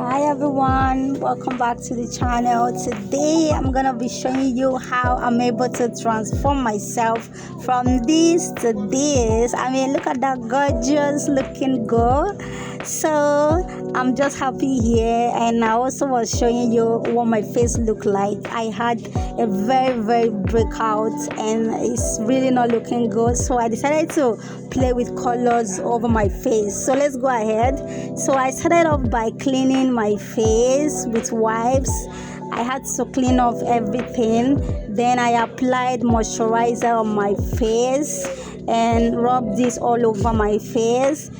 Hi everyone, welcome back to the channel. Today I'm gonna be showing you how I'm able to transform myself from this to this. I mean, look at that gorgeous looking girl. So I'm just happy here, and I also was showing you what my face looked like. I had a very breakout and it's really not looking good, so I decided to play with colors over my face. So let's go ahead. So I started off by cleaning my face with wipes. I had to clean off everything. Then I applied moisturizer on my face and rubbed this all over my face.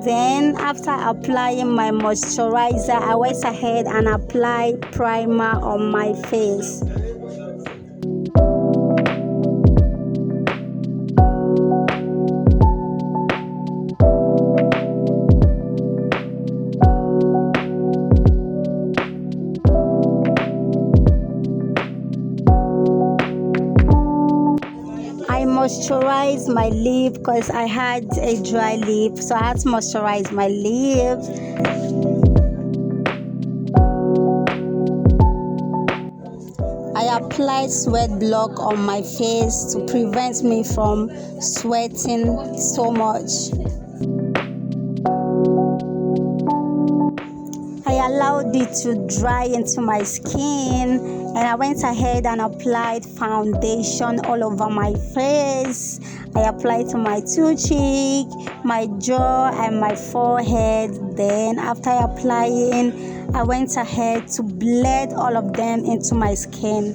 Then after applying my moisturizer, I went ahead and applied primer on my face. I moisturized my lip because I had a dry lip, so I had to moisturize my lip. I applied sweat block on my face to prevent me from sweating so much. I allowed it to dry into my skin, and I went ahead and applied foundation all over my face. I applied to my two cheeks, my jaw, and my forehead. Then after applying, I went ahead to blend all of them into my skin.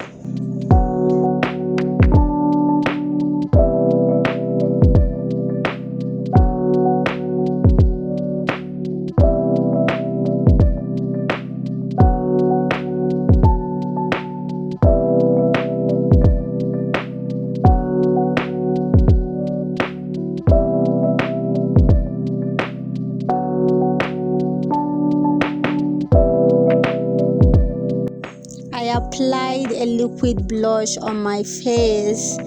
I applied a liquid blush on my face,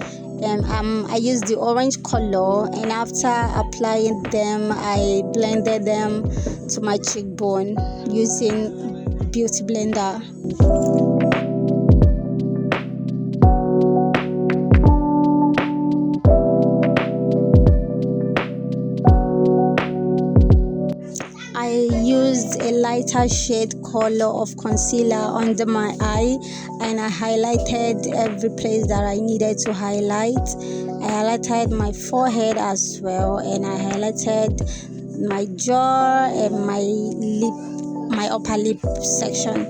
and I used the orange color, and after applying them I blended them to my cheekbone using beauty blender. I used a lighter shade color of concealer under my eye, and I highlighted every place that I needed to highlight. I highlighted my forehead as well, and I highlighted my jaw and my upper lip section.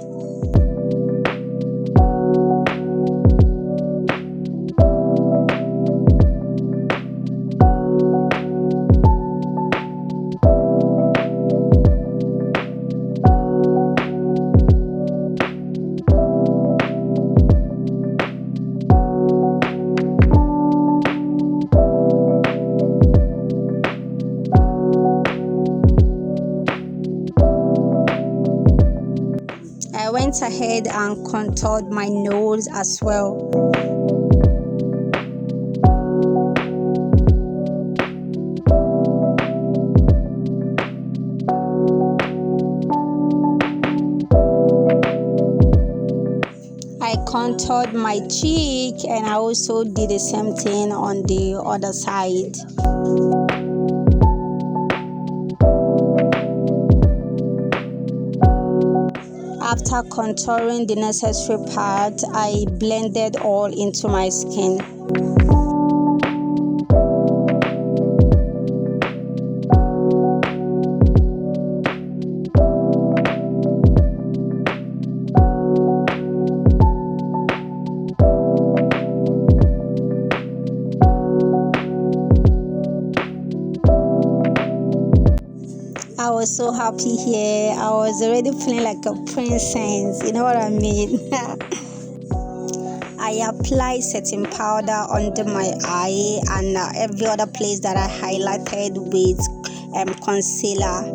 I went ahead and contoured my nose as well. I contoured my cheek, and I also did the same thing on the other side. After contouring the necessary part, I blended all into my skin. I was so happy here. I was already feeling like a princess, you know what I mean? I applied setting powder under my eye and every other place that I highlighted with concealer.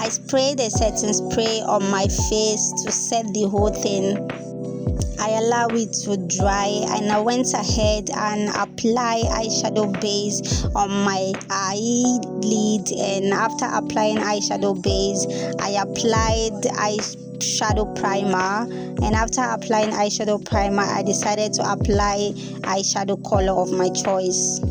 I sprayed a setting spray on my face to set the whole thing. I allow it to dry, and I went ahead and apply eyeshadow base on my eyelid. And after applying eyeshadow base, I applied eyeshadow primer. And after applying eyeshadow primer, I decided to apply eyeshadow color of my choice.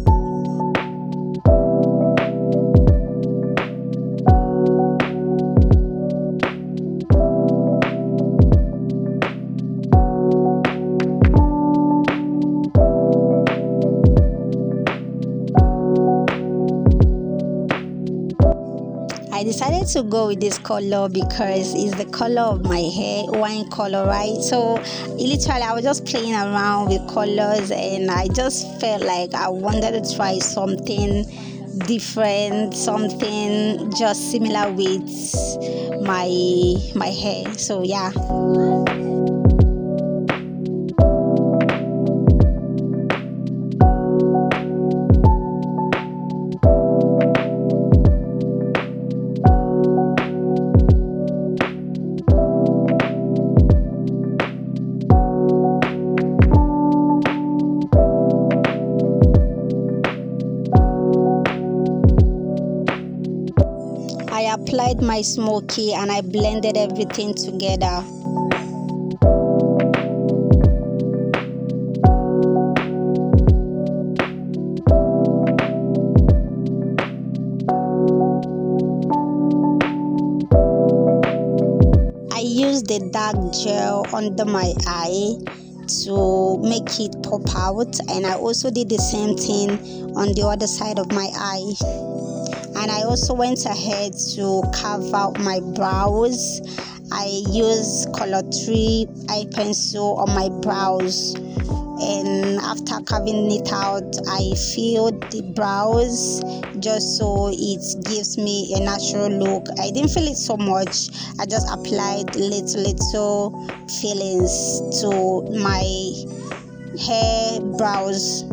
I decided to go with this color because it's the color of my hair, wine color, right? So literally I was just playing around with colors, and I just felt like I wanted to try something different, something just similar with my hair. So yeah. I applied my smoky and I blended everything together. I used the dark gel under my eye to make it pop out, and I also did the same thing on the other side of my eye. And I also went ahead to carve out my brows. I used color 3 eye pencil on my brows, and after carving it out, I filled the brows just so it gives me a natural look. I didn't fill it so much, I just applied little fillings to my hair brows.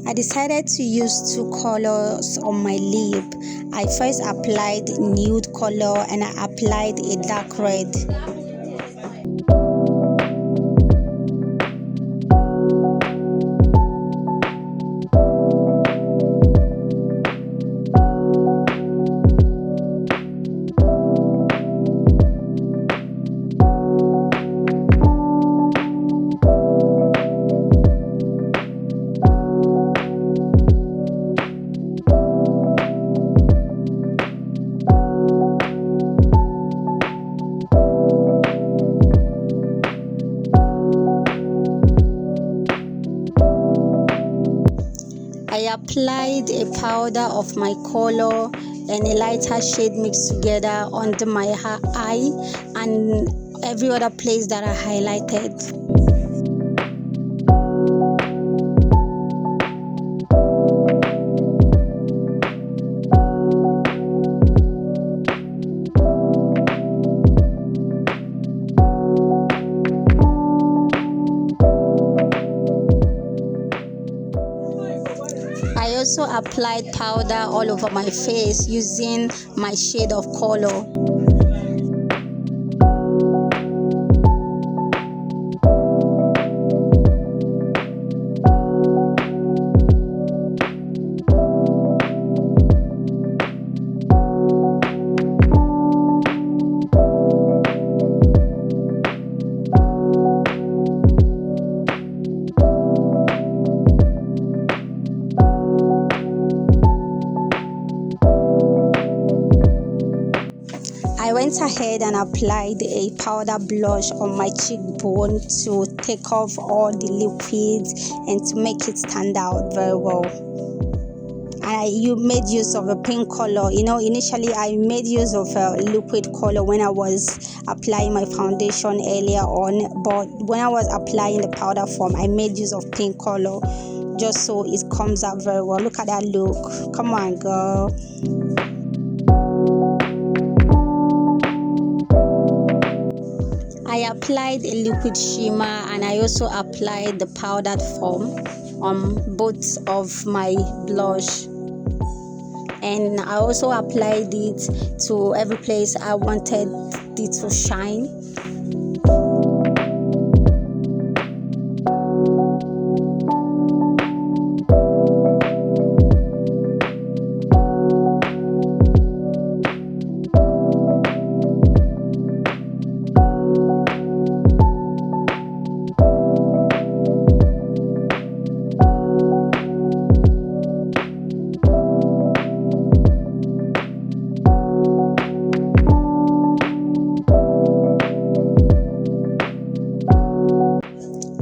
I decided to use 2 colors on my lip. I first applied nude color and I applied a dark red. I applied a powder of my color and a lighter shade mixed together under my eye and every other place that I highlighted. I also applied powder all over my face using my shade of color. went ahead and applied a powder blush on my cheekbone to take off all the liquids and to make it stand out very well. You made use of a pink color. Initially I made use of a liquid color when I was applying my foundation earlier on, but when I was applying the powder form, I made use of pink color just so it comes out very well. Look at that look. Come on, girl. I applied a liquid shimmer and I also applied the powdered form on both of my blush, and I also applied it to every place I wanted it to shine.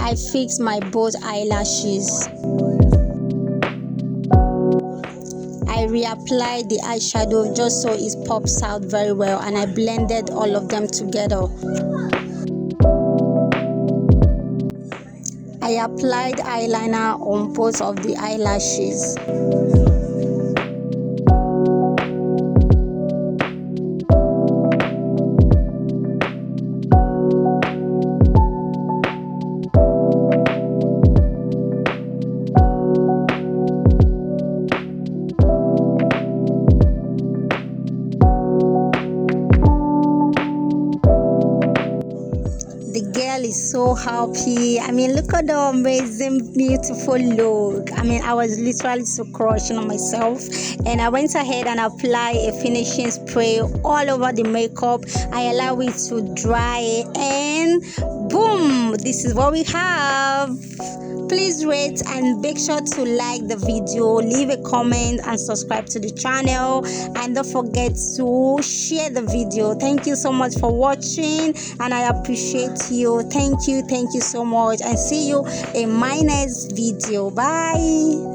I fixed my both eyelashes. I reapplied the eyeshadow just so it pops out very well, and I blended all of them together. I applied eyeliner on both of the eyelashes. Is so happy. Look at the amazing, beautiful look. I was literally so crushing on myself, and I went ahead and applied a finishing spray all over the makeup. I allow it to dry, and boom, this is what we have. Please rate and make sure to like the video, leave a comment and subscribe to the channel, and don't forget to share the video. Thank you so much for watching, and I appreciate you. Thank you so much, and see you in my next video. Bye.